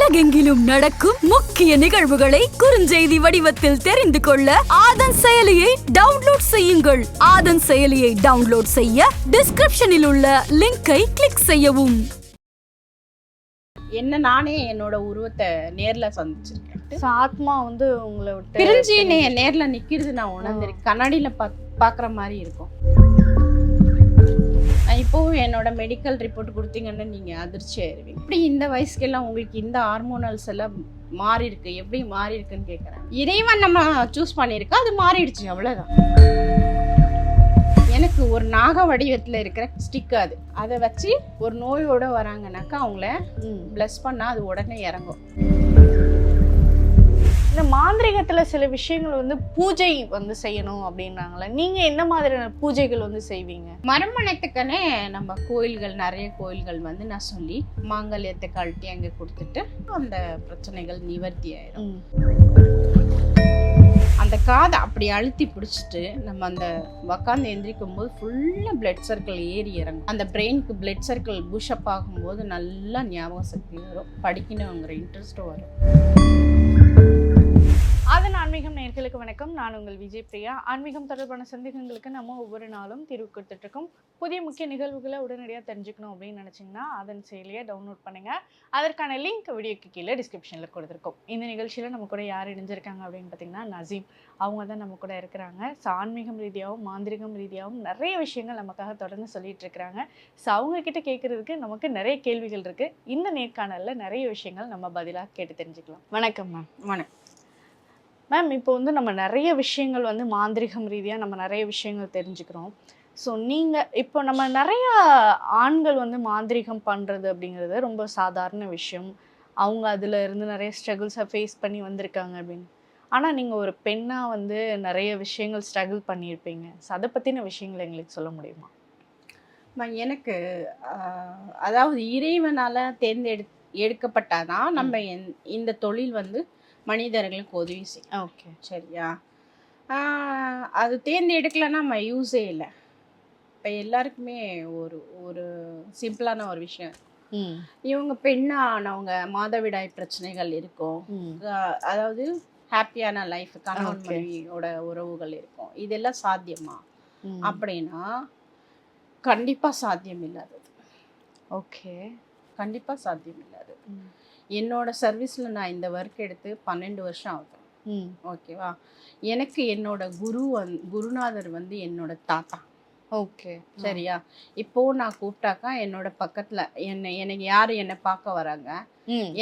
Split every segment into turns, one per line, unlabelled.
உலகெங்கிலும் நடக்கும் முக்கிய நிகழ்வுகளை குறுஞ்செய்தி வடிவத்தில் தெரிந்து கொள்ள ஆதன் செயலியை டவுன்லோட் செய்யுங்கள். ஆதன் செயலியை டவுன்லோட் செய்ய டிஸ்கிரிப்ஷனில் உள்ள லிங்கை கிளிக் செய்யவும்.
என்ன நானே என்னோட உருவத்தை நேர்ல சந்திச்சிருக்கேன்.
ஆத்மா வந்து உங்களை விட்டு
பிரிஞ்சு நேர்ல நிக்கிறது நான் உணர்ந்திருக்கேன். கண்ணாடியில பாக்குற மாதிரி இருக்கும். இப்போவும் என்னோட மெடிக்கல் ரிப்போர்ட் கொடுத்தீங்கன்னு நீங்க அதிர்ச்சி ஆயிருவீங்க. இப்படி இந்த வயசுக்கெல்லாம் உங்களுக்கு இந்த ஹார்மோனல்ஸ் எல்லாம் மாறி இருக்கு, எப்படி மாறி இருக்குன்னு கேட்குறேன். இறைவன் நம்ம சூஸ் பண்ணியிருக்கா, அது மாறிடுச்சு, அவ்வளோதான். எனக்கு ஒரு நாக வடிவத்தில் இருக்கிற ஸ்டிக் அதை வச்சு ஒரு நோயோட வராங்கனாக்கா அவங்கள பிளஸ் பண்ணா அது உடனே இறங்கும்.
இந்த மாந்திரிகத்துல சில விஷயங்கள் வந்து பூஜை வந்து செய்யணும் அப்படின்றாங்களே, நீங்க என்ன மாதிரியான பூஜைகள் வந்து செய்வீங்க?
மறுமணத்துக்குன்னே நம்ம கோயில்கள், நிறைய கோயில்கள் வந்து நான் சொல்லி மாங்கல்யத்தை கழட்டி அங்கே கொடுத்துட்டு அந்த பிரச்சனைகள் நிவர்த்தி ஆயிடும். அந்த காதை அப்படி அழுத்தி பிடிச்சிட்டு நம்ம அந்த உக்காந்து எந்திரிக்கும் போது ஃபுல்லாக பிளட் சர்க்கிள் ஏறி இறங்கும். அந்த பிரெயினுக்கு பிளட் சர்க்கிள் புஷ்அப் ஆகும்போது நல்லா ஞாபக சக்தி வரும், படிக்கணுங்கிற இன்ட்ரெஸ்ட்டும் வரும்.
அதன் ஆன்மீகம் நேயர்களுக்கு வணக்கம். நான் உங்கள் விஜய் பிரியா. ஆன்மீகம் தொடர்பான சந்தேகங்களுக்கு நம்ம ஒவ்வொரு நாளும் தீர்வு கொடுத்துட்டு இருக்கோம். புதிய முக்கிய நிகழ்வுகளை உடனடியாக தெரிஞ்சுக்கணும் அப்படின்னு நினச்சிங்கன்னா அதன் செயலியை டவுன்லோட் பண்ணுங்கள். அதற்கான லிங்க் வீடியோக்கு கீழே டிஸ்கிரிப்ஷனில் கொடுத்துருக்கோம். இந்த நிகழ்ச்சியில் நம்ம கூட யார் இணைஞ்சிருக்காங்க அப்படின்னு பார்த்தீங்கன்னா நசீம். அவங்க தான் நம்ம கூட இருக்கிறாங்க. ஸோ ஆன்மீகம் ரீதியாகவும் மாந்திரிகம் ரீதியாகவும் நிறைய விஷயங்கள் நமக்காக தொடர்ந்து சொல்லிட்டு இருக்கிறாங்க. ஸோ அவங்கக்கிட்ட கேட்குறதுக்கு நமக்கு நிறைய கேள்விகள் இருக்குது. இந்த நேர்காணலில் நிறைய விஷயங்கள் நம்ம பதிலாக கேட்டு தெரிஞ்சுக்கலாம். வணக்கம் மேம்.
வணக்கம்
மேம். இப்போ வந்து நம்ம நிறைய விஷயங்கள் வந்து மாந்திரிகம் ரீதியாக நம்ம நிறைய விஷயங்கள் தெரிஞ்சுக்கிறோம். ஸோ நீங்கள் இப்போ நம்ம நிறைய ஆண்கள் வந்து மாந்திரிகம் பண்ணுறது அப்படிங்கிறது ரொம்ப சாதாரண விஷயம். அவங்க அதில் இருந்து நிறைய ஸ்ட்ரகிள்ஸை ஃபேஸ் பண்ணி வந்திருக்காங்க அப்படின்னு. ஆனால் நீங்கள் ஒரு பெண்ணாக வந்து நிறைய விஷயங்கள் ஸ்ட்ரகிள் பண்ணியிருப்பீங்க. ஸோ அதை பற்றின விஷயங்கள் எங்களுக்கு சொல்ல முடியுமா?
எனக்கு அதாவது இறைவனால் எடுக்கப்பட்டாதான் நம்ம இந்த தொழில் வந்து மனிதர்களுக்கு உதவி செய்யும்.
ஓகே,
சரியா? அது தேர்ந்தெடுக்கலன்னா நம்ம யூஸே இல்லை. இப்போ எல்லாருக்குமே ஒரு ஒரு சிம்பிளான ஒரு விஷயம், இவங்க பெண்ணானவங்க மாதவிடாய் பிரச்சனைகள் இருக்கும், அதாவது ஹாப்பியான லைஃப், கணவன் மனைவியோட உறவுகள் இருக்கும். இதெல்லாம் சாத்தியமா அப்படின்னா கண்டிப்பாக சாத்தியம் இல்லாதது.
ஓகே,
கண்டிப்பாக சாத்தியம் இல்லாதது. என்னோட சர்வீஸில் நான் இந்த ஒர்க் எடுத்து 12 வருஷம் ஆகுது. ஓகேவா? எனக்கு என்னோட குருநாதர் வந்து என்னோட தாத்தா.
ஓகே,
சரியா? இப்போது நான் கூப்பிட்டாக்கா என்னோட பக்கத்தில் எனக்கு யார் என்னை பார்க்க வராங்க,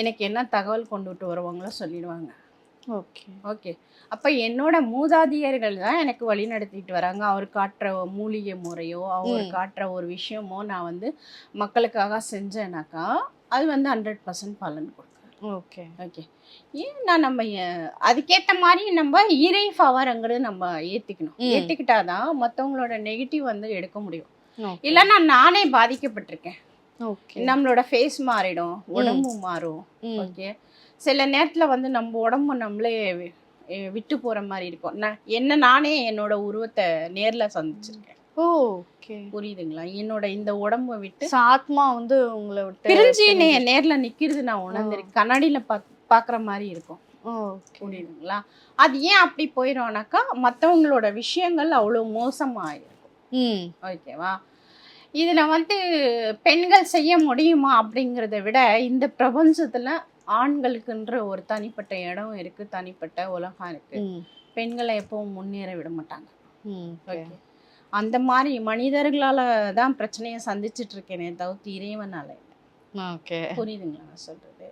எனக்கு என்ன தகவல் கொண்டுட்டு வருவாங்களோ சொல்லிடுவாங்க.
Okay
okay. அப்போ என்னோட மூதாதையர்கள் தான் எனக்கு வழி நடத்திட்டு வராங்க. அவர் காட்டுற மூலிகை முறையோ அவர் காட்டுற ஒரு விஷயமோ நான் வந்து மக்களுக்காக செஞ்சேனாக்கா அது வந்து 100% பலன் கொடுக்கும்.
Okay
okay. ஏன்னா நம்ம அதுக்கேற்ற மாதிரி நம்ம இறை பவர்ங்கிறது நம்ம ஏற்றிக்கணும். ஏற்றிக்கிட்டாதான் மற்றவங்களோட நெகட்டிவ் வந்து எடுக்க முடியும். இல்லைன்னா நானே பாதிக்கப்பட்டிருக்கேன்.
ஓகே, நம்மளோட
ஃபேஸ் மாறிடும், உடம்பு மாறும். ஓகே. சில நேரத்தில் வந்து நம்ம உடம்பு நம்மளே விட்டு போகிற மாதிரி இருக்கும். நானே என்னோட உருவத்தை நேரில் சந்திச்சிருக்கேன்.
ஓகே,
புரியுதுங்களா? என்னோட இந்த உடம்பை விட்டு
ஆத்மா வந்து உங்களை விட்டு
பிரிஞ்சு நேர்ல நிக்கிறது நான் உணர்ந்திருக்கேன். கண்ணாடியில பாக்குற மாதிரி இருக்கும். புரியுதுங்களா? அது ஏன் அப்படி போயிடும்னாக்கா மற்றவங்களோட விஷயங்கள் அவ்வளோ மோசமாயிருக்கும். ஓகேவா? இதுல வந்து பெண்கள் செய்ய முடியுமா அப்படிங்கிறத விட இந்த பிரபஞ்சத்துல ஆண்களுக்குன்ற ஒரு தனிப்பட்ட இடம் இருக்கு, தனிப்பட்ட உலகம் இருக்கு. பெண்களை எப்பவும் முன்னேற விட மாட்டாங்க. ஓகே. அந்த மாதிரி மனிதர்களால தான் பிரச்சனையை சந்திச்சுட்டு இருக்கேனே தவிர்த்து இறைவனால இல்லை.
ஓகே,
புரியுதுங்களா நான் சொல்றது?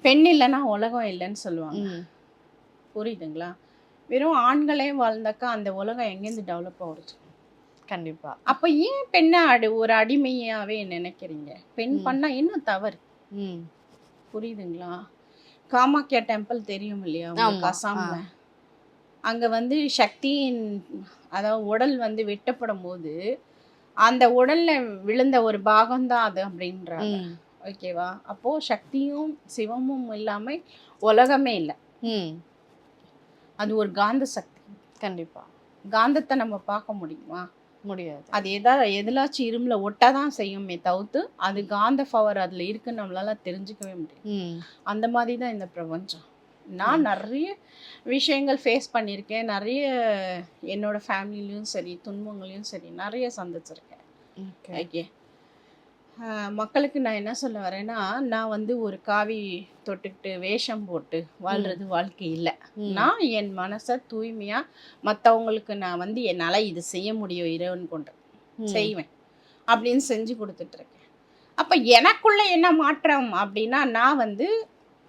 பெண் இல்லைன்னா உலகம் இல்லைன்னு சொல்லுவாங்க. புரியுதுங்களா? வெறும் ஆண்களே வாழ்ந்தாக்கா அந்த உலகம் எங்கேருந்து டெவலப் ஆகுது?
கண்டிப்பா.
அப்போ ஏன் பெண்ணை ஒரு அடிமையாவே நினைக்கிறீங்க? பெண் பண்ணா என்ன தவறு? புரியுதுங்களா? காமாக்கியா டெம்பிள் தெரியும் இல்லையா உங்களுக்கு? அசாம்ல அங்கே வந்து சக்தியின் அதாவது உடல் வந்து வெட்டப்படும் போது அந்த உடல்ல விழுந்த ஒரு பாகம்தான் அது அப்படின்றாங்க. ஓகேவா? அப்போ சக்தியும் சிவமும் இல்லாம உலகமே இல்லை. அது ஒரு காந்த சக்தி.
கண்டிப்பா.
காந்தத்தை நம்ம பார்க்க முடியுமா?
முடியாது.
அது எதிலாச்சும் இரும்புல ஒட்டதான் செய்யுமே தவிர்த்து அது காந்த பவர் அதில் இருக்குன்னு நம்மளால தெரிஞ்சுக்கவே முடியும். அந்த மாதிரி தான் இந்த பிரபஞ்சம். நான் நிறைய விஷயங்கள் ஃபேஸ் பண்ணியிருக்கேன், நிறைய என்னோட ஃபேமிலிலையும் சரி துன்பங்களையும் சரி நிறைய சந்திச்சிருக்கேன். ஓகே, மக்களுக்கு நான் என்ன சொல்ல வரேன்னா, நான் வந்து ஒரு காவி தொட்டுக்கிட்டு வேஷம் போட்டு வாழ்றது வாழ்க்கை இல்லை. நான் என் மனசை தூய்மையாக மற்றவங்களுக்கு நான் வந்து என்னால் இது செய்ய முடியும் இறைவன் கொண்டு செய்வேன் அப்படின்னு செஞ்சு கொடுத்துட்ருக்கேன். அப்போ எனக்குள்ள என்ன மாற்றம் அப்படின்னா, நான் வந்து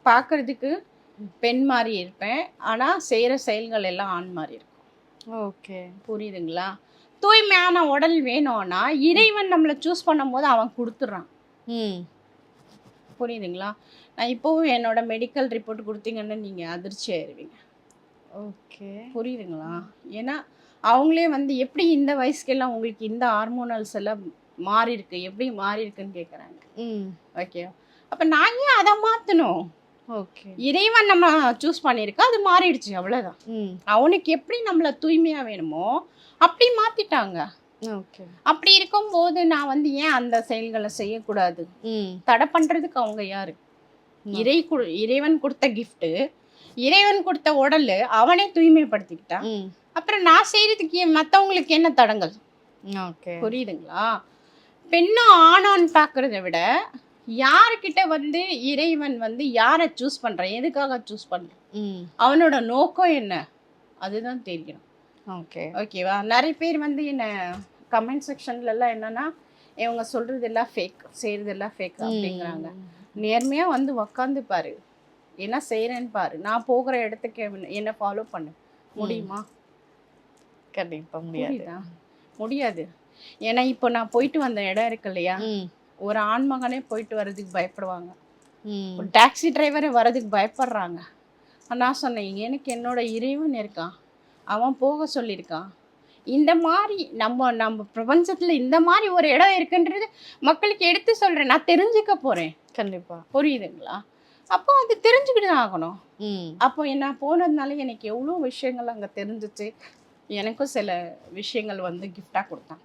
பார்க்குறதுக்கு பெண் மாதிரி இருப்பேன், ஆனால் செய்கிற செயல்கள் எல்லாம் ஆண் மாதிரி இருக்கும்.
ஓகே,
புரியுதுங்களா? தூய்மையான உடல் வேணும்னா இறைவன் நம்மளை சூஸ் பண்ணும்போது அவன் கொடுத்துட்றான். புரியுதுங்களா? நான் இப்போவும் என்னோட மெடிக்கல் ரிப்போர்ட் கொடுத்தீங்கன்னு நீங்கள் அதிர்ச்சி ஆயிடுவீங்க.
ஓகே,
புரியுதுங்களா? ஏன்னா அவங்களே வந்து எப்படி இந்த வயசுக்கெல்லாம் உங்களுக்கு இந்த ஹார்மோனல்ஸ் எல்லாம் மாறி இருக்கு, எப்படி மாறி இருக்குன்னு கேட்குறாங்க. ஓகே, அப்போ நான் ஏன் அதை மாற்றணும்?
ஓகே,
இறைவன் நம்ம சூஸ் பண்ணியிருக்கா, அது மாறிடுச்சு, அவ்வளோதான். அவனுக்கு எப்படி நம்மளை தூய்மையாக வேணுமோ அப்படி மாற்றிட்டாங்க.
ஓகே,
அப்படி இருக்கும்போது நான் வந்து ஏன் அந்த செயல்களை செய்யக்கூடாது? தடை பண்ணுறதுக்கு அவங்க யாரு? இறைவன் கொடுத்த கிஃப்ட்டு, இறைவன் கொடுத்த உடல் அவனே தூய்மைப்படுத்திக்கிட்டான். அப்புறம் நான் செய்யறதுக்கு மற்றவங்களுக்கு என்ன தடங்கள்?
ஓகே,
புரியுதுங்களா? பெண்ணும் ஆணான்னு பார்க்கறத விட யாருக்கிட்ட வந்து இறைவன் வந்து யாரை சூஸ் பண்ணுறான், எதுக்காக சூஸ் பண்ணுறான், அவனோட நோக்கம் என்ன, அதுதான் தெரியணும்.
ஓகே,
ஓகேவா? நிறைய பேர் வந்து என்ன கமெண்ட் செக்ஷன்லலாம் என்னன்னா, இவங்க சொல்கிறது எல்லாம் ஃபேக், செய்கிறது எல்லாம் ஃபேக் அப்படிங்கிறாங்க. நேர்மையாக வந்து உக்காந்து பாரு, என்ன செய்கிறேன்னு பாரு, நான் போகிற இடத்துக்கு என்ன ஃபாலோ பண்ணு, முடியுமா?
கண்டிப்பாக முடியாது.
முடியாது. ஏன்னா இப்போ நான் போயிட்டு வந்த இடம் இருக்கு இல்லையா, ஒரு ஆண்மகனே போயிட்டு வர்றதுக்கு பயப்படுவாங்க, ஒரு டாக்ஸி டிரைவரை வர்றதுக்கு பயப்படுறாங்க. நான் சொன்னேன், எனக்கு என்னோட இறைவன் இருக்கான், அவன் போக சொல்லியிருக்கான். இந்த மாதிரி நம்ம பிரபஞ்சத்தில் இந்த மாதிரி ஒரு இடம் இருக்குன்றது மக்களுக்கு எடுத்து சொல்கிறேன், நான் தெரிஞ்சுக்க போகிறேன்.
கண்டிப்பாக.
புரியுதுங்களா? அப்போ அது தெரிஞ்சுக்கிட்டு தான் ஆகணும். அப்போ என்ன போனதுனால எனக்கு எவ்வளோ விஷயங்கள் அங்கே தெரிஞ்சிச்சு. எனக்கும் சில விஷயங்கள் வந்து கிஃப்டாக கொடுத்தாங்க.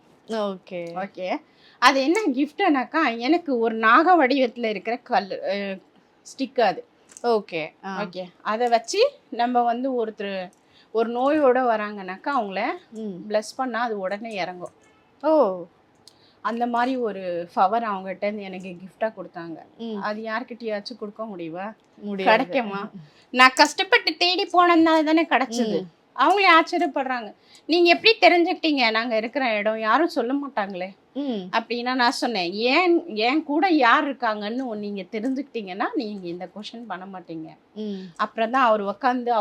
ஓகே,
ஓகே, அது என்ன கிஃப்ட்னாக்கா, எனக்கு ஒரு நாக வடிவத்தில் இருக்கிற ஸ்டிக்கு அது.
ஓகே,
ஓகே, அதை வச்சு நம்ம வந்து ஒரு நோயோடு வராங்கனாக்கா அவங்கள ப்ளஸ் பண்ணால் அது உடனே இறங்கும்.
ஓ,
அந்த மாதிரி ஒரு பவர் அவங்ககிட்ட எனக்கு கிஃப்டாக கொடுத்தாங்க. அது யார்கிட்டயாச்சும் கொடுக்க முடியுமா? கிடைக்குமா? நான் கஷ்டப்பட்டு தேடி போனதுனால தானே கிடச்சிது. அவங்களே ஆச்சரியப்படுறாங்க, நீங்கள் எப்படி தெரிஞ்சுக்கிட்டீங்க நாங்கள் இருக்கிற இடம், யாரும் சொல்ல மாட்டாங்களே அப்படின்னா. நான் சொன்னேன், ஏன் கூட யார் இருக்காங்கன்னு நீங்கள் தெரிஞ்சுக்கிட்டீங்கன்னா நீங்கள் இந்த கொஷின் பண்ண மாட்டீங்க. அப்புறம் தான் அவர் உக்காந்து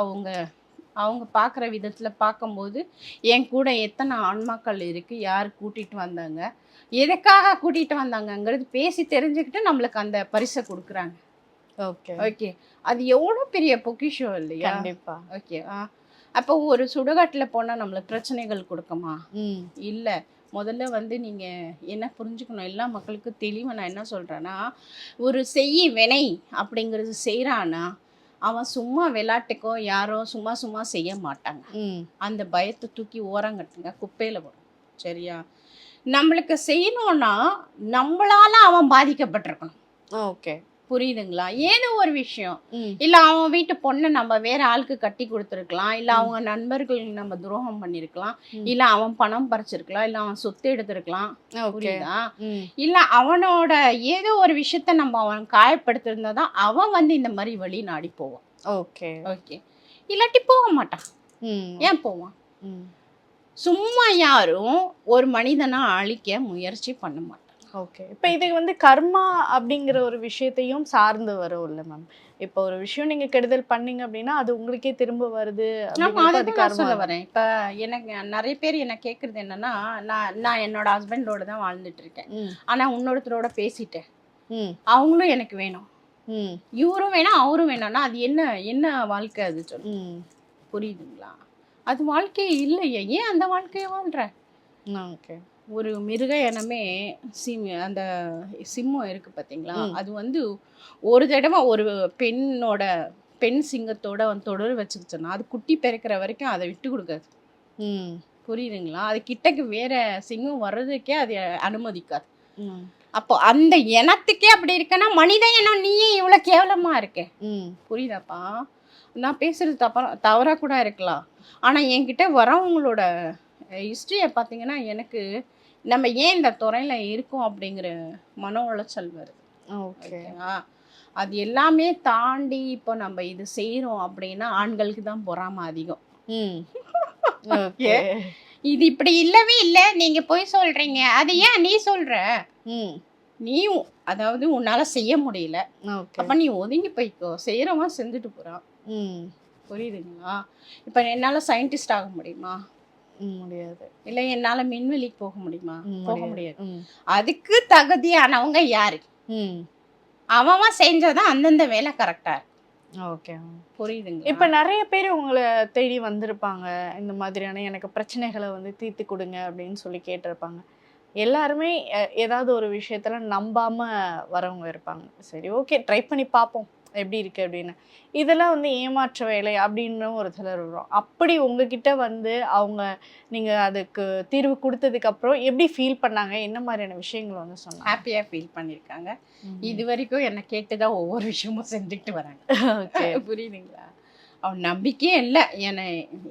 அவங்க பார்க்குற விதத்தில் பார்க்கும்போது என் கூட எத்தனை ஆன்மாக்கள் இருக்குது, யார் கூட்டிகிட்டு வந்தாங்க, எதுக்காக கூட்டிகிட்டு வந்தாங்கங்கிறது பேசி தெரிஞ்சுக்கிட்டு நம்மளுக்கு அந்த பரிசை கொடுக்குறாங்க.
ஓகே,
ஓகே, அது எவ்வளோ பெரிய பொக்கிஷம் இல்லையா?
கண்டிப்பாக.
ஓகே, அப்போ ஒரு சுடுகாட்டில் போனால் நம்மளுக்கு பிரச்சனைகள் கொடுக்குமா? இல்லை. முதல்ல வந்து நீங்கள் என்ன புரிஞ்சுக்கணும், எல்லா மக்களுக்கும் தெளிவாக நான் என்ன சொல்கிறேன்னா, ஒரு வினை அப்படிங்கிறது செய்கிறான்னா அவன் சும்மா விளையாட்டுக்கோ யாரோ சும்மா செய்ய மாட்டாங்க. அந்த பயத்தை தூக்கி ஓரங்கட்டுங்க, குப்பையில் போடும். சரியா? நம்மளுக்கு செய்யணும்னா நம்மளால அவன் பாதிக்கப்பட்டிருக்கணும்.
ஓகே,
புரியுதுங்களா? ஏதோ ஒரு விஷயம் இல்லை, அவன் வீட்டு பொண்ணை நம்ம வேற ஆளுக்கு கட்டி கொடுத்துருக்கலாம், இல்லை அவங்க நண்பர்களுக்கு நம்ம துரோகம் பண்ணியிருக்கலாம், இல்லை அவன் பணம் பறிச்சிருக்கலாம், இல்லை அவன் சொத்து எடுத்திருக்கலாம். புரியுதா? இல்லை அவனோட ஏதோ ஒரு விஷயத்த நம்ம அவன் காயப்படுத்திருந்தா தான் அவன் வந்து இந்த மாதிரி வழி நாடி போவான். ஓகே, ஓகே, இல்லாட்டி போக மாட்டான். ஏன் போவான்? சும்மா யாரும் ஒரு மனிதனை அழிக்க முயற்சி பண்ண மாட்டான்.
ஓகே, இப்போ இது வந்து கர்மா அப்படிங்கிற ஒரு விஷயத்தையும் சார்ந்து வரும் இல்லை மேம்? இப்போ ஒரு விஷயம் நீங்கள் கெடுதல் பண்ணீங்க அப்படின்னா அது உங்களுக்கே திரும்ப வருது.
சொல்ல வரேன். இப்போ எனக்கு நிறைய பேர் என்ன கேட்குறது என்னன்னா, நான் என்னோட ஹஸ்பண்டோட தான் வாழ்ந்துட்டு இருக்கேன், ஆனால் இன்னொருத்தரோட பேசிட்டேன், அவங்களும் எனக்கு வேணும், இவரும் வேணும் அவரும் வேணும்னா அது என்ன வாழ்க்கை அது? சொல்லு. புரியுதுங்களா? அது வாழ்க்கையே இல்லையே, ஏன் அந்த வாழ்க்கையை வாழ்ற?
ஓகே,
ஒரு மிருக இனமே அந்த சிம்மம் இருக்கு பார்த்தீங்களா, அது வந்து ஒரு தடவை ஒரு பெண் சிங்கத்தோட அவன் தொடர் வச்சுக்கிச்சோன்னா அது குட்டி பிறக்கிற வரைக்கும் அதை விட்டு கொடுக்காது. புரியுதுங்களா? அது கிட்டக்கு வேற சிங்கம் வர்றதுக்கே அது அனுமதிக்காது.
ம்.
அப்போ அந்த இனத்துக்கே அப்படி இருக்குன்னா மனித இனம் நீயே இவ்வளோ கேவலமா இருக்கே.
ம்.
புரியுதாப்பா? நான் பேசுறது தவறாக கூட இருக்கலாம். ஆனால் என்கிட்ட வரவங்களோட ஹிஸ்ட்ரியை பார்த்தீங்கன்னா எனக்கு நம்ம ஏன் இந்த துறையில் இருக்கோம் அப்படிங்கிற மன உளைச்சல் வருது.
ஓகே.
ஓகேவா? அது எல்லாமே தாண்டி இப்போ நம்ம இது செய்கிறோம் அப்படின்னா ஆண்களுக்கு தான் பொறாமை அதிகம்.
ம். ஓகே.
இது இப்படி இல்லவே இல்லை, நீங்கள் போய் சொல்கிறீங்க, அது ஏன் நீ சொல்கிற?
ம்.
நீயும் அதாவது உன்னால் செய்ய முடியல,
ஓகே.
அப்போ நீ ஒதுங்கி போய்க்கோ, செய்கிறவன் செஞ்சுட்டு போகிறான்.
ம்.
புரியுதுங்களா? இப்போ என்னால் சயின்டிஸ்ட் ஆக முடியுமா?
முடியாது.
இல்லை என்னால் மின்வெளிக்கு போக முடியுமா? போக முடியாது.
ம்.
அதுக்கு தகுதியானவங்க யாரு?
ம்.
அவன் செஞ்சாதான் அந்தந்த வேலை கரெக்டாக இருக்கு.
ஓகே.
புரியுதுங்களா?
இப்ப நிறைய பேர் உங்களை தேடி வந்திருப்பாங்க, இந்த மாதிரியான எனக்கு பிரச்சனைகளை வந்து தீர்த்து கொடுங்க அப்படின்னு சொல்லி கேட்டிருப்பாங்க. எல்லாருமே ஏதாவது ஒரு விஷயத்துல நம்பாம வரவங்க இருப்பாங்க. சரி, ஓகே, ட்ரை பண்ணி பார்ப்போம் எப்படி இருக்கு அப்படின்னு. இதெல்லாம் வந்து ஏமாற்ற வேலை அப்படின்னு ஒரு சிலர் வரும். அப்படி உங்ககிட்ட வந்து அவங்க நீங்க அதுக்கு தீர்வு கொடுத்ததுக்கு அப்புறம் எப்படி ஃபீல் பண்ணாங்க, என்ன மாதிரியான விஷயங்கள் வந்து சொன்னாங்க?
ஹாப்பியாக ஃபீல் பண்ணியிருக்காங்க. இது வரைக்கும் என்னை கேட்டு தான் ஒவ்வொரு விஷயமும் செஞ்சுக்கிட்டு வராங்க.
ஓகே.
புரியுதுங்களா? அவன் நம்பிக்கையே இல்லை, என்னை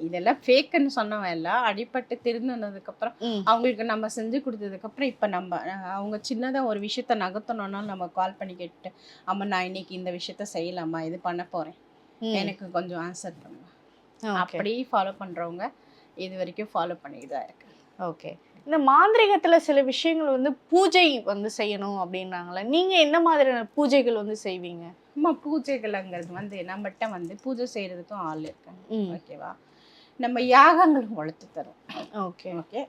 இதெல்லாம் ஃபேக்குன்னு சொன்னவன் எல்லாம் அடிபட்டு திருந்தினதுக்கப்புறம் அவங்களுக்கு நம்ம செஞ்சு கொடுத்ததுக்கப்புறம் இப்போ நம்ம அவங்க சின்னதாக ஒரு விஷயத்த நகர்த்தணும்னா நம்ம கால் பண்ணி கேட்டுட்டு, அம்மா நான் இன்னைக்கு இந்த விஷயத்த செய்யலாமா, இது பண்ண போகிறேன், எனக்கு கொஞ்சம் ஆன்சர் பண்ணுவேன். அப்படி ஃபாலோ பண்ணுறவங்க இது வரைக்கும் ஃபாலோ பண்ணிட்டு தான் இருக்கு.
ஓகே. இந்த மாந்திரிகத்துல சில விஷயங்கள் வந்து பூஜை வந்து செய்யணும் அப்படின்றாங்களே, நீங்க என்ன மாதிரியான பூஜைகள் வந்து செய்வீங்க?
அம்மா பூஜைகள்ங்கிறது வந்து நம்மகிட்ட வந்து பூஜை செய்கிறதுக்கும் ஆள் இருக்காங்க. ஓகேவா? நம்ம யாகங்களும் வளர்த்து தரும்.
ஓகே.
ஓகே.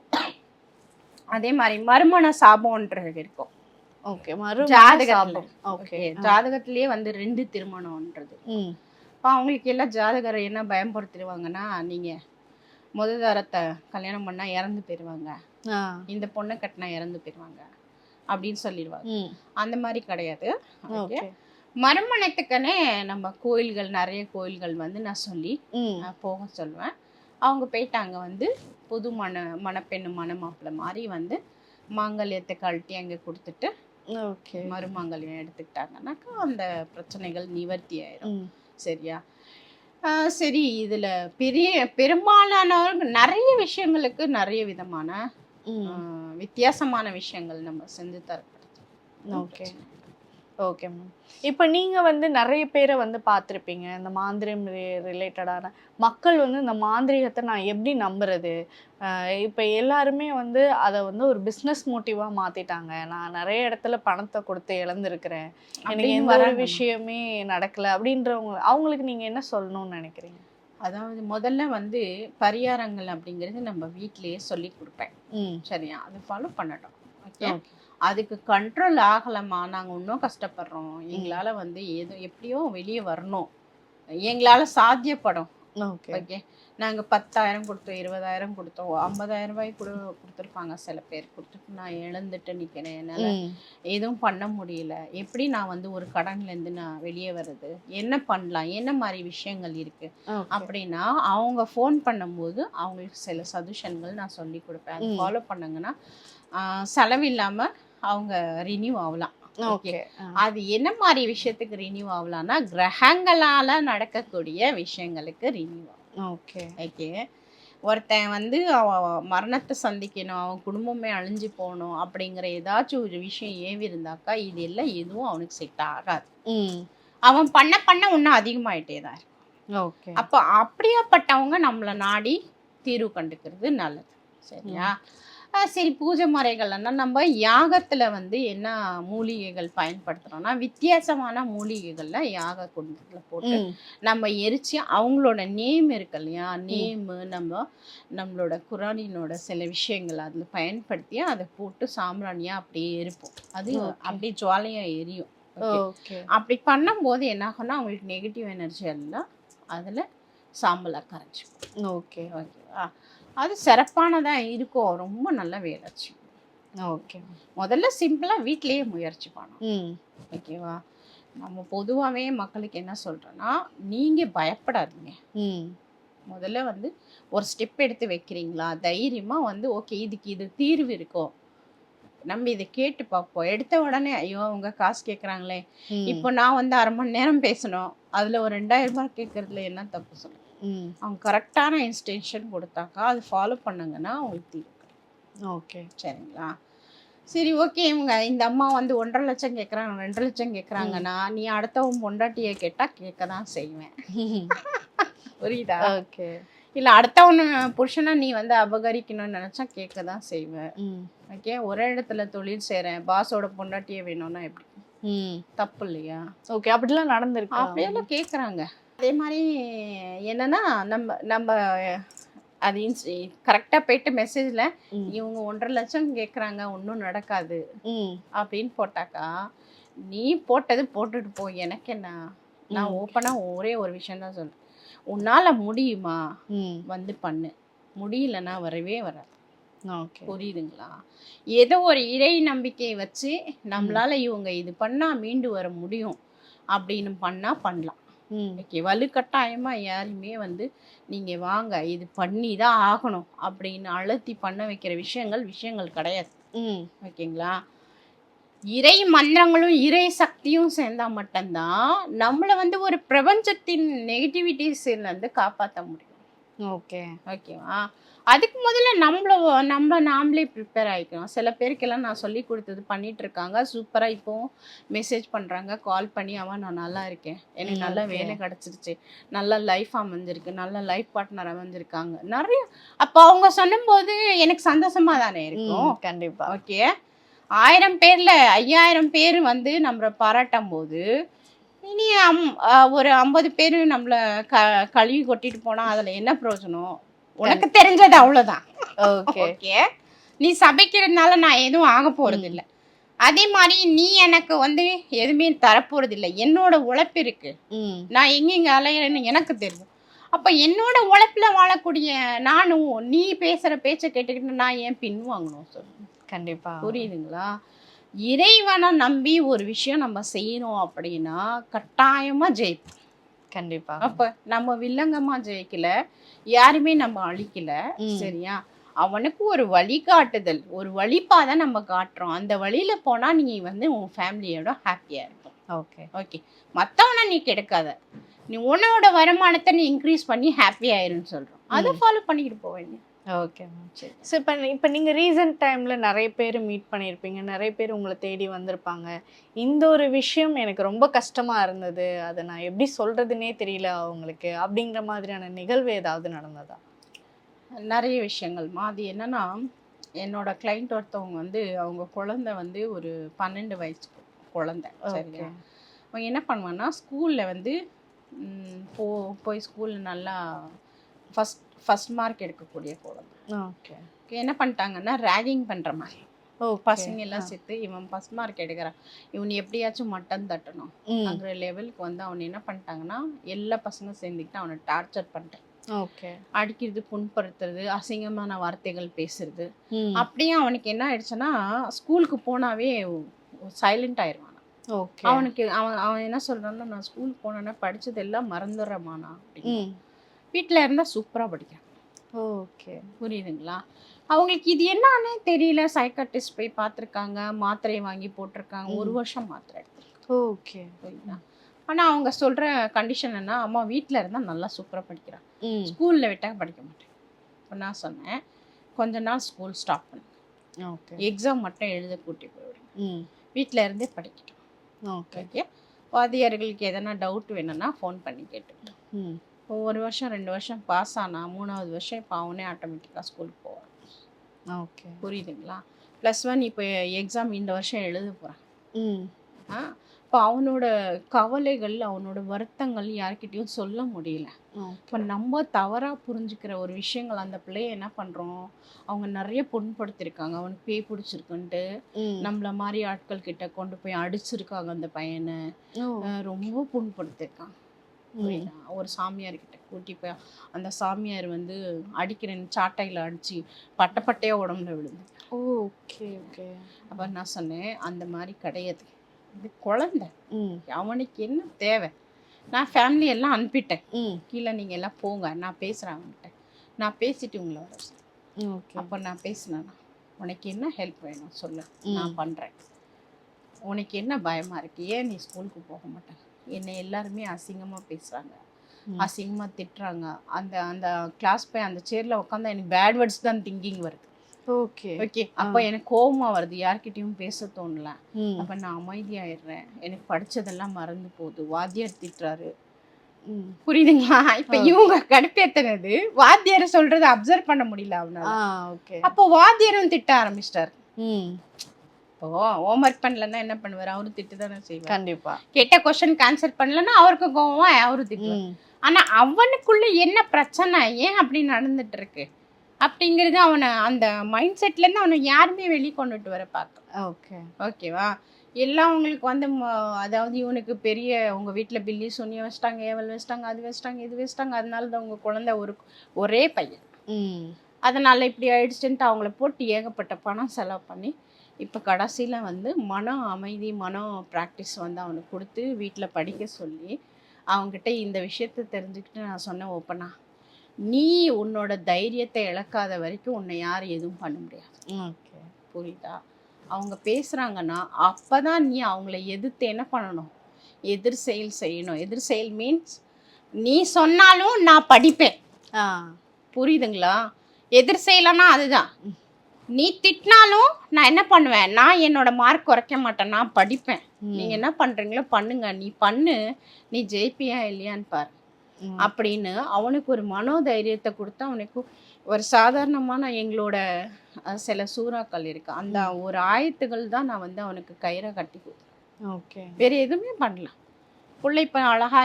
அதே மாதிரி மறுமண சாபம்ன்றது இருக்கும்.
ஓகே.
ஜாதகத்துல.
ஓகே.
ஜாதகத்திலேயே வந்து 2 திருமணம்ன்றது. இப்போ அவங்களுக்கு எல்லாம் ஜாதகரை என்ன பயன்படுத்திடுவாங்கன்னா, நீங்கள் முததாரத்தை கல்யாணம் பண்ணால் இறந்து போயிடுவாங்க, இந்த பொண்ணை கட்டினா இறந்து போயிடுவாங்க அப்படின்னு சொல்லிடுவாங்க. அந்த மாதிரி கிடையாது. ஓகே. மறுமணத்துக்குன்னே நம்ம கோயில்கள், நிறைய கோயில்கள் வந்து நான் சொல்லி போக சொல்லுவேன். அவங்க போயிட்டு அங்கே வந்து புது மணப்பெண்ணு மணமாப்பிள்ளை மாதிரி வந்து மாங்கல்யத்தை கழட்டி அங்கே கொடுத்துட்டு மறுமாங்கல்யம் எடுத்துக்கிட்டாங்கன்னாக்கா அந்த பிரச்சனைகள் நிவர்த்தி ஆயிடும். சரியா? சரி, இதில் பெரும்பாலானவர்கள் நிறைய விஷயங்களுக்கு நிறைய விதமான வித்தியாசமான விஷயங்கள் நம்ம செஞ்சு தரப்படுது.
ஓகே. Okay ma'am. இப்போ நீங்கள் வந்து நிறைய பேரை வந்து பார்த்துருப்பீங்க, இந்த மாந்திரிகம் ரிலேட்டடான மக்கள் வந்து இந்த மாந்திரிகத்தை நான் எப்படி நம்புறது, இப்போ எல்லாருமே வந்து அதை வந்து ஒரு பிஸ்னஸ் மோட்டிவாக மாற்றிட்டாங்க, நான் நிறைய இடத்துல பணத்தை கொடுத்து இழந்திருக்கிறேன், எனக்கு எந்த ஒரு விஷயமே நடக்கலை அப்படின்றவங்க, அவங்களுக்கு நீங்கள் என்ன சொல்லணும்னு நினைக்கிறீங்க?
அதாவது முதல்ல வந்து பரிகாரங்கள் அப்படிங்கிறது நம்ம வீட்டிலேயே சொல்லி கொடுப்பேன். சரியா? அது ஃபாலோ பண்ணட்டும். ஓகே. அதுக்கு கண்ட்ரோல் ஆகலாமா, நாங்கள் இன்னும் கஷ்டப்படுறோம், எங்களால் வந்து எப்படியோ வெளியே வரணும், எங்களால் சாத்தியப்படும். ஓகே. நாங்கள் 10,000 கொடுத்தோம், 20,000 கொடுத்தோம், 50,000 ரூபாய் கூட கொடுத்துருப்பாங்க சில பேர். கொடுத்துட்டு நான் இழந்துட்டு நிற்கிறேன், என்னால் எதுவும் பண்ண முடியல, எப்படி நான் வந்து ஒரு கடன்லேருந்து நான் வெளியே வர்றது, என்ன பண்ணலாம், என்ன மாதிரி விஷயங்கள் இருக்குது அப்படின்னா அவங்க ஃபோன் பண்ணும்போது அவங்களுக்கு சில சஜஷன்கள் நான் சொல்லி கொடுப்பேன். அது ஃபாலோ பண்ணுங்கன்னா செலவில்லாமல் அவங்க ரினியூ ஆகலாம். ஓகே. அது என்ன மாதிரி விஷயத்துக்கு ரினியூ ஆகலாம்னா கிரகங்களால் நடக்கக்கூடிய விஷயங்களுக்கு ரினியூ ஆகும். ஓகே. ஓகே. ஒருத்தன் வந்து அவன் மரணத்தை சந்திக்கணும், அவன் குடும்பமே அழிஞ்சு போகணும் அப்படிங்கிற ஏதாச்சும் ஒரு விஷயம் ஏவி இருந்தாக்கா இது எல்லாம் எதுவும் அவனுக்கு செட் ஆகாது. அவன் பண்ண இன்னும் அதிகமாயிட்டே தான் இருக்கும். ஓகே. அப்போ அப்படியாப்பட்டவங்க நம்மளை நாடி தீர்வு கண்டுக்கிறது நல்லது. சரியா? சரி, பூஜை முறைகள்னா நம்ம யாகத்தில் வந்து என்ன மூலிகைகள் பயன்படுத்துகிறோம்னா வித்தியாசமான மூலிகைகளில் யாக குண்டத்தில் போட்டு நம்ம எரித்து அவங்களோட நேம் இருக்கு இல்லையா, நேமு நம்மளோட குரானினோட சில விஷயங்கள் அதில் பயன்படுத்தி அதை போட்டு சாம்பிராணியாக அப்படியே எரிப்போம். அது அப்படியே ஜுவாலையாக எரியும். அப்படி பண்ணும்போது என்ன ஆகும்னா அவங்களுக்கு நெகட்டிவ் எனர்ஜி எல்லாம் அதில் சாம்பலாக கரைச்சிக்கும். ஓகே. ஓகேவா? அது சிறப்பானதாக இருக்கும், ரொம்ப நல்ல வேலைச்சு. ஓகே. முதல்ல சிம்பிளாக வீட்லேயே முயற்சி பண்ணணும். ஓகேவா? நம்ம பொதுவாகவே மக்களுக்கு என்ன சொல்கிறோன்னா, நீங்கள் பயப்படாதீங்க, முதல்ல வந்து ஒரு ஸ்டெப் எடுத்து வைக்கிறீங்களா, தைரியமா வந்து ஓகே இதுக்கு இது தீர்வு இருக்கும், நம்ம இதை கேட்டு பார்ப்போம். எடுத்த உடனே ஐயோ அவங்க காசு கேட்குறாங்களே, இப்போ நான் வந்து 1/2 மணி நேரம் பேசணும், அதில் ஒரு 2000 ரூபாய் கேட்கறதுல என்ன தப்பு சொல்லுங்க. அவங்க கரெக்டான இன்ஸ்ட்ரக்ஷன் கொடுத்தாக்கா அது ஃபாலோ பண்ணுங்கன்னா அவங்களுக்கு தீர்வு.
ஓகே,
சரிங்களா? சரி ஓகே, இவங்க இந்த அம்மா வந்து 1.5 லட்சம் கேட்குறாங்க, 2 லட்சம் கேட்குறாங்கன்னா நீ அடுத்தவன் பொண்டாட்டியை கேட்டால் கேட்க தான் செய்வேன். புரியுதா?
ஓகே.
இல்லை அடுத்தவனு புருஷனை நீ வந்து அபகரிக்கணும்னு நினச்சா கேட்க தான் செய்வேன். ஓகே, ஒரே இடத்துல தொழில் செய்கிறேன், பாஸோட பொண்டாட்டியே வேணும்னா எப்படி? தப்பு இல்லையா?
ஓகே, அப்படிலாம் நடந்திருக்கு.
அப்படியெல்லாம் கேட்குறாங்க. அதே மாதிரி என்னன்னா நம்ம நம்ம அது கரெக்டாக போயிட்டு மெசேஜில் இவங்க 1.5 லட்சம் கேட்குறாங்க, ஒன்றும் நடக்காது அப்படின்னு போட்டாக்கா நீ போட்டது போட்டுட்டு போ, எனக்கு என்ன. நான் ஓப்பனாக ஒரே ஒரு விஷயம் தான் சொல்றேன், உன்னால முடியுமா வந்து பண்ணு, முடியலன்னா வரவே வராது.
ஓகே,
புரியுதுங்களா? ஏதோ ஒரு இறை நம்பிக்கையை வச்சு நம்மளால இவங்க இது பண்ணா மீண்டு வர முடியும் அப்படின்னு பண்ணா பண்ணலாம். ஓகே, வலுக்கட்டாயமா யாருமே வந்து நீங்க வாங்க இது பண்ணி தான் ஆகணும் அப்படின்னு அழுத்தி பண்ண வைக்கிற விஷயங்கள் கிடையாது. ஓகேங்களா? இறை மந்திரங்களும் இறை சக்தியும் சேர்ந்தா மட்டும்தான் நம்மளை வந்து ஒரு பிரபஞ்சத்தின் நெகட்டிவிட்டிஸ்ல இருந்து காப்பாற்ற முடியும்.
ஓகே,
ஓகேவா? அதுக்கு முதல்ல நாமளே ப்ரிப்பேர் ஆகிக்கணும். சில பேருக்கெல்லாம் நான் சொல்லி கொடுத்தது பண்ணிட்டு இருக்காங்க, சூப்பராக இப்போவும் மெசேஜ் பண்ணுறாங்க, கால் பண்ணி நான் நல்லா இருக்கேன், எனக்கு நல்ல வேலை கிடச்சிருச்சு, நல்ல லைஃப் அமைஞ்சிருக்கு, நல்ல லைஃப் பார்ட்னர் அமைஞ்சிருக்காங்க நிறைய. அப்போ அவங்க சொல்லும்போது எனக்கு சந்தோஷமாக தானே இருக்கும்.
கண்டிப்பாக.
ஓகே, 1000 பேரில் 5000 பேர் வந்து நம்மளை பாராட்டும் போது இனி ஒரு 50 பேர் நம்மளை கழுவி கொட்டிட்டு போனால் அதில் என்ன பிரயோஜனம்? உனக்கு தெரிஞ்சது அவ்வளோதான். ஓகே, நீ சபைக்கிறதுனால நான் எதுவும் ஆக போகிறது இல்லை. அதே மாதிரி நீ எனக்கு வந்து எதுவுமே தரப்போறது இல்லை. என்னோட உழைப்பு இருக்கு, நான் எங்கெங்க அலையிறேன்னு எனக்கு தெரியும். அப்போ என்னோட உழைப்பில் வாழக்கூடிய நானும் நீ பேசுகிற பேச்சை கேட்டுக்கிட்டு நான் ஏன் பின்வாங்கணும் சொல்லு?
கண்டிப்பாக.
புரியுதுங்களா? இறைவனை நம்பி ஒரு விஷயம் நம்ம செய்யணும் அப்படின்னா கட்டாயமா ஜெயிப்போம்.
கண்டிப்பா.
அப்ப நம்ம வில்லங்கமா ஜெயிக்கல, யாருமே நம்ம அழிக்கல. சரியா? அவனுக்கு ஒரு வழிகாட்டுதல், ஒரு வழிபாதை நம்ம காட்டுறோம். அந்த வழியில போனா நீ வந்து உன் ஃபேமிலியோட ஹாப்பியா இருக்கும்.
ஓகே
ஓகே, மற்றவனை நீ கெடுக்காத, நீ உன்னோட வருமானத்தை நீ இன்க்ரீஸ் பண்ணி ஹாப்பி ஆயிருன்னு சொல்றோம். அதை ஃபாலோ பண்ணிக்கிட்டு போக வேண்டிய.
Okay ma'am. சரி. ஸோ இப்போ நீங்கள் ரீசெண்ட் டைமில் நிறைய பேர் மீட் பண்ணியிருப்பீங்க, நிறைய பேர் உங்களை தேடி வந்திருப்பாங்க. இந்த ஒரு விஷயம் எனக்கு ரொம்ப கஷ்டமாக இருந்தது, அதை நான் எப்படி சொல்கிறதுனே தெரியல அவங்களுக்கு, அப்படிங்கிற மாதிரியான நிகழ்வு ஏதாவது நடந்ததா?
நிறைய விஷயங்கள்மா. அது என்னன்னா, என்னோட கிளைண்ட் ஒருத்தவங்க வந்து அவங்க குழந்தை வந்து ஒரு 12 வயசு குழந்தை. சரியா? அவங்க என்ன பண்ணுவாங்கன்னா ஸ்கூலில் வந்து போய் ஸ்கூலில் நல்லா ஃபஸ்ட் மார்க் எடுக்கக்கூடிய குழந்தை.
ஓகே,
என்ன பண்ணிட்டாங்கன்னா ரேகிங் பண்ணுற மாதிரி பசங்க எல்லாம் சேர்த்து இவன் ஃபஸ்ட் மார்க் எடுக்கிறான், இவன் எப்படியாச்சும் மட்டன் தட்டணும் அங்கிற லெவலுக்கு வந்து அவனை என்ன பண்ணிட்டாங்கன்னா எல்லா பசங்க சேர்ந்துக்கிட்டு அவனை டார்ச்சர் பண்ணிட்டேன்.
ஓகே,
அடிக்கிறது, புண்படுத்துறது, அசிங்கமான வார்த்தைகள் பேசுறது. அப்படியே அவனுக்கு என்ன ஆயிடுச்சுன்னா ஸ்கூலுக்கு போனாவே சைலண்ட் ஆயிடுவான். அவனுக்கு அவன் என்ன சொல்றான்னா, நான் ஸ்கூல் போனேன்னா படிச்சது எல்லாம் மறந்துடுறமானா அப்படின்னு. வீட்டில் இருந்தால் சூப்பராக படிக்கிறான்.
ஓகே,
புரியுதுங்களா? அவங்களுக்கு இது என்னன்னே தெரியல. சைக்காட்ரிஸ்ட் போய் பார்த்துருக்காங்க, மாத்திரை வாங்கி போட்டிருக்காங்க, 1 வருஷம் மாத்திரை எடுத்துருக்காங்க.
ஓகே,
புரியுதா? ஆனால் அவங்க சொல்கிற கண்டிஷன் என்ன, அம்மா வீட்டில் இருந்தால் நல்லா சூப்பராக படிக்கிறான், ஸ்கூலில் விட்டால் படிக்க மாட்டேன். இப்போ நான் சொன்னேன், கொஞ்ச நாள் ஸ்கூல் ஸ்டாப் பண்ணுங்க,
ஓகே,
எக்ஸாம் மட்டும் எழுத கூட்டி போய்விடுங்க, வீட்டில் இருந்தே படிக்கட்டும். ஓகே, வாத்தியார்களுக்கு எதனா டவுட் வேணும்னா ஃபோன் பண்ணி கேட்டுக்கிட்டோம். இப்போ 1 வருஷம் 2 வருஷம் பாஸ் ஆனா 3வது வருஷம் இப்போ அவனே ஆட்டோமேட்டிக்காக ஸ்கூலுக்கு போவான்.
ஓகே,
புரியுதுங்களா? +1 இப்போ எக்ஸாம் இந்த வருஷம் எழுத போகிறான். இப்போ அவனோட கவலைகள், அவனோட வருத்தங்கள் யார்கிட்டையும் சொல்ல முடியல. இப்போ நம்ம தவறாக புரிஞ்சுக்கிற ஒரு விஷயங்கள் அந்த பிள்ளைய என்ன பண்ணுறோம், அவங்க நிறைய புண்படுத்திருக்காங்க, அவனுக்கு பேய் பிடிச்சிருக்குன்ட்டு நம்மள மாதிரி ஆட்கள் கிட்ட கொண்டு போய் அடிச்சிருக்காங்க, அந்த பையனை ரொம்ப புண்படுத்திருக்காங்க. ஒரு சாமியார்கிட்ட கூட்டி போய் அந்த சாமியார் வந்து அடிக்கிறேன்னு சாட்டையில் அடிச்சு பட்டையாக உடம்புல விழுந்து.
Okay, okay.
அப்போ நான் சொன்னேன், அந்த மாதிரி கிடையாது, இது குழந்தை, அவனுக்கு என்ன தேவை, நான் ஃபேமிலி எல்லாம் அனுப்பிட்டேன்.
ம்
கீழே நீங்கள் எல்லாம் போங்க, நான் பேசுகிறேன் அவங்ககிட்ட. நான் பேசிட்டு உங்களை வர சொல்றேன்.
ஓகே
அப்போ நான் பேசினேன்னா, உனக்கு என்ன ஹெல்ப் வேணும் சொல்லு, நான் பண்ணுறேன். உனக்கு என்ன பயமாக இருக்குது, ஏன் நீ ஸ்கூலுக்கு போக மாட்டேன்? என்னை எல்லாருமே அசிங்கமாக பேசுகிறாங்க, அசிங்கமாக திட்டுறாங்க. அந்த அந்த கிளாஸ் போய் அந்த சேரில் உட்காந்தா எனக்கு பேட் வேர்ட்ஸ் தான் திங்கிங் வருது.
ஓகே
ஓகே, அப்போ எனக்கு கோபமாக வருது, யார்கிட்டயும் பேச தோணல. அப்போ நான் அமைதியாயிடுறேன். எனக்கு படித்ததெல்லாம் மறந்து போகுது. வாத்தியார் திட்டுறாரு, புரியுதுங்களா? இப்போ இவங்க கடுப்பேத்தினது வாத்தியார் சொல்றதை அப்சர்வ் பண்ண முடியல அவனால.
ஓகே
அப்போ வாத்தியாரும் திட்ட ஆரம்பிச்சிட்டாரு. இப்போ ஹோம்ஒர்க் பண்ணலன்னா என்ன பண்ணுவார்? அவரு திட்டு தானே செய்வார்.
கண்டிப்பா.
கேட்ட கொஸ்டின் ஆன்சர் பண்ணலன்னா அவருக்கு கோவமா அவரு திட்டுவார். ஆனா அவனுக்குள்ள என்ன பிரச்சனை, ஏன் அப்படி நடந்துட்டு இருக்கு அப்படிங்கிறது அவனை அந்த மைண்ட் செட்ல இருந்து அவனை யாருமே வெளியே கொண்டுட்டு வர பார்க்க.
ஓகே
ஓகேவா? எல்லாம் அவங்களுக்கு வந்து அதாவது இவனுக்கு பெரிய உங்க வீட்டில் பில்லி சொன்னி வச்சிட்டாங்க, ஏவல் வச்சிட்டாங்க, அது வச்சிட்டாங்க, இது வச்சிட்டாங்க, அதனால தான் உங்க குழந்தை ஒரே பையன், அதனால இப்படி ஆயிடுச்சுன்ட்டு அவங்கள போட்டு ஏகப்பட்ட பணம் செலவு பண்ணி இப்போ கடைசியில் வந்து மன அமைதி, மன ப்ராக்டிஸ் வந்து அவனுக்கு கொடுத்து வீட்டில் படிக்க சொல்லி அவங்ககிட்ட இந்த விஷயத்தை தெரிஞ்சுக்கிட்டு நான் சொன்னேன் ஓப்பனா, நீ உன்னோட தைரியத்தை இழக்காத வரைக்கும் உன்னை யாரும் எதுவும் பண்ண முடியாது.
ஓகே,
புரியுதா? அவங்க பேசுகிறாங்கன்னா அப்போ தான் நீ அவங்கள எதிர்த்து என்ன பண்ணணும்? எதிர் செயல் செய்யணும். எதிர் செயல் மீன்ஸ் நீ சொன்னாலும் நான் படிப்பேன், புரியுதுங்களா? எதிர் செயலன்னா அதுதான். நீ திட்டினாலும் நான் என்ன பண்ணுவேன்? நான் என்னோட மார்க் குறைக்க மாட்டேன், நான் படிப்பேன். நீங்கள் என்ன பண்ணுறீங்களோ பண்ணுங்க, நீ பண்ணு, நீ ஜெயிப்பியா இல்லையான்னு பாரு அப்படின்னு அவனுக்கு ஒரு மனோதைரியத்தை கொடுத்து அவனுக்கு ஒரு சாதாரணமான எங்களோட சில சூறாக்கள் இருக்கு, அந்த ஒரு ஆயத்துகள் தான் நான் வந்து அவனுக்கு கயிறை கட்டி கொடுத்தேன்.
ஓகே,
வேற எதுவுமே பண்ணல. பிள்ளை இப்போ அழகா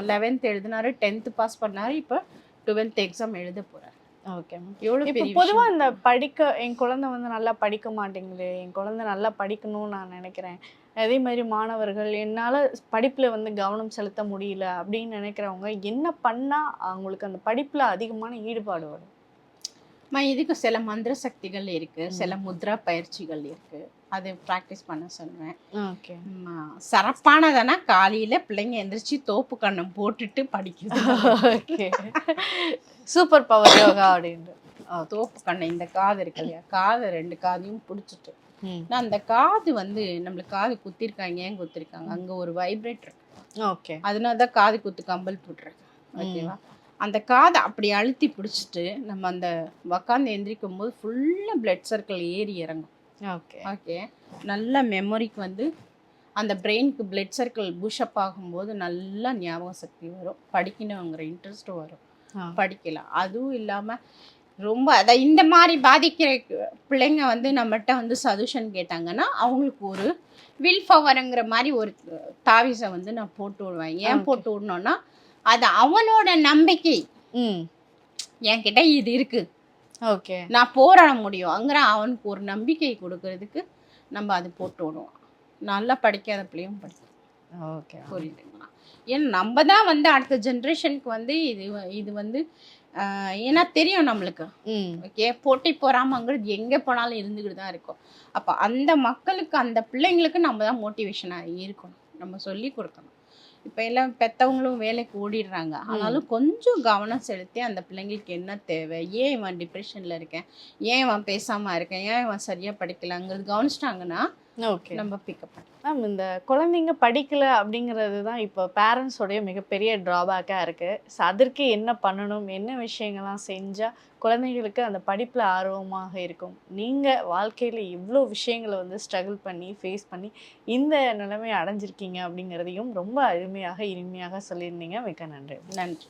11th எழுதினாரு, 10th பாஸ் பண்ணாரு, இப்போ 12th எக்ஸாம் எழுத போறாரு.
ஓகே.
எவ்வளோ
இப்போ
பெரிய
பொதுவா இந்த என் குழந்தை வந்து நல்லா படிக்க மாட்டேங்குது, என் குழந்தை நல்லா படிக்கணும்னு நான் நினைக்கிறேன், அதே மாதிரி மாணவர்கள் என்னால் படிப்பில் வந்து கவனம் செலுத்த முடியல அப்படின்னு நினைக்கிறவங்க என்ன பண்ணால் அவங்களுக்கு அந்த படிப்பில் அதிகமான ஈடுபாடு வரும்?
இதுக்கு சில மந்திர சக்திகள் இருக்கு, சில முத்ரா பயிற்சிகள் இருக்கு, அது ப்ராக்டிஸ் பண்ண சொல்லுவேன்.
ஓகே.
சிறப்பானதுன்னா காலையில் பிள்ளைங்க எந்திரிச்சு தோப்பு கண்ணம் போட்டுட்டு படிக்குது.
ஓகே, சூப்பர் பவர் யோகா அப்படின்ட்டு.
தோப்பு கண்ணை இந்த காது இருக்கு இல்லையா, காதை 2 காதையும் பிடிச்சிட்டு நான் அந்த காது வந்து நம்மளுக்கு காது குத்திருக்காங்க, ஏன் குத்திருக்காங்க, அங்கே ஒரு வைப்ரேட்டர்,
ஓகே,
அதனால தான் காது குத்து கம்பல் போட்டுருக்கு. ஓகேவா? அந்த காதை அப்படி அழுத்தி பிடிச்சிட்டு நம்ம அந்த உக்காந்து எந்திரிக்கும் போது ஃபுல்லாக பிளட் சர்க்கிள் ஏறி இறங்கும்.
ஓகே,
ஓகே, நல்ல மெமரிக்கு வந்து அந்த பிரெயினுக்கு பிளட் சர்க்கிள் பூஷப் ஆகும்போது நல்லா ஞாபக சக்தி வரும், படிக்கணுங்கிற இன்ட்ரெஸ்ட்டும் வரும், படிக்கலாம். அதுவும் இல்லாமல் ரொம்ப அதான் இந்த மாதிரி பாதிக்கிற பிள்ளைங்க வந்து நம்மகிட்ட வந்து சஜஷன் கேட்டாங்கன்னா அவங்களுக்கு ஒரு வில் பவருங்கிற மாதிரி ஒரு தாவிசை வந்து நான் போட்டு விடுவேன். ஏன் போட்டு விடணும்னா அது அவனோட நம்பிக்கை, என்கிட்ட இது இருக்கு,
ஓகே,
நான் போராட முடியும்ங்கிற அவனுக்கு ஒரு நம்பிக்கை கொடுக்கறதுக்கு நம்ம அது போட்டு விடுவோம். நல்லா படிக்காத பிள்ளையும் படிக்கும்.
ஓகே,
புரியுதுங்களா? ஏன்னா நம்ம தான் வந்து அடுத்த ஜென்ரேஷனுக்கு வந்து இது வந்து ஏன்னா தெரியும் நம்மளுக்கு, ஓகே, போட்டி போறாமங்கிறது எங்கே போனாலும் இருந்துக்கிட்டு தான் இருக்கும். அப்போ அந்த மக்களுக்கு அந்த பிள்ளைங்களுக்கு நம்ம தான் மோட்டிவேஷனாக இருக்கணும், நம்ம சொல்லி கொடுக்கணும். இப்போ எல்லாம் பெற்றவங்களும் வேலைக்கு ஓடிடுறாங்க, ஆனாலும் கொஞ்சம் கவனம் செலுத்தி அந்த பிள்ளைங்களுக்கு என்ன தேவை, ஏன் இவன் டிப்ரெஷனில் இருக்கேன், ஏன் இவன் பேசாமல் இருக்கேன், ஏன் இவன் சரியாக படிக்கலாங்கிறது கவனிச்சிட்டாங்கன்னா
ஓகே,
நம்ம பிக்கப் பண்ணலாம்.
மேம், இந்த குழந்தைங்க படிக்கல அப்படிங்கிறது தான் இப்போ பேரண்ட்ஸோடைய மிகப்பெரிய ட்ராபேக்காக இருக்குது. ஸோ அதற்கு என்ன பண்ணணும், என்ன விஷயங்கள்லாம் செஞ்சால் குழந்தைங்களுக்கு அந்த படிப்பில் ஆர்வமாக இருக்கும்? நீங்கள் வாழ்க்கையில் இவ்வளோ விஷயங்களை வந்து ஸ்ட்ரகிள் பண்ணி ஃபேஸ் பண்ணி இந்த நிலைமை அடைஞ்சிருக்கீங்க அப்படிங்கிறதையும் ரொம்ப அருமையாக இனிமையாக சொல்லியிருந்தீங்க. மிக்க நன்றி.
நன்றி.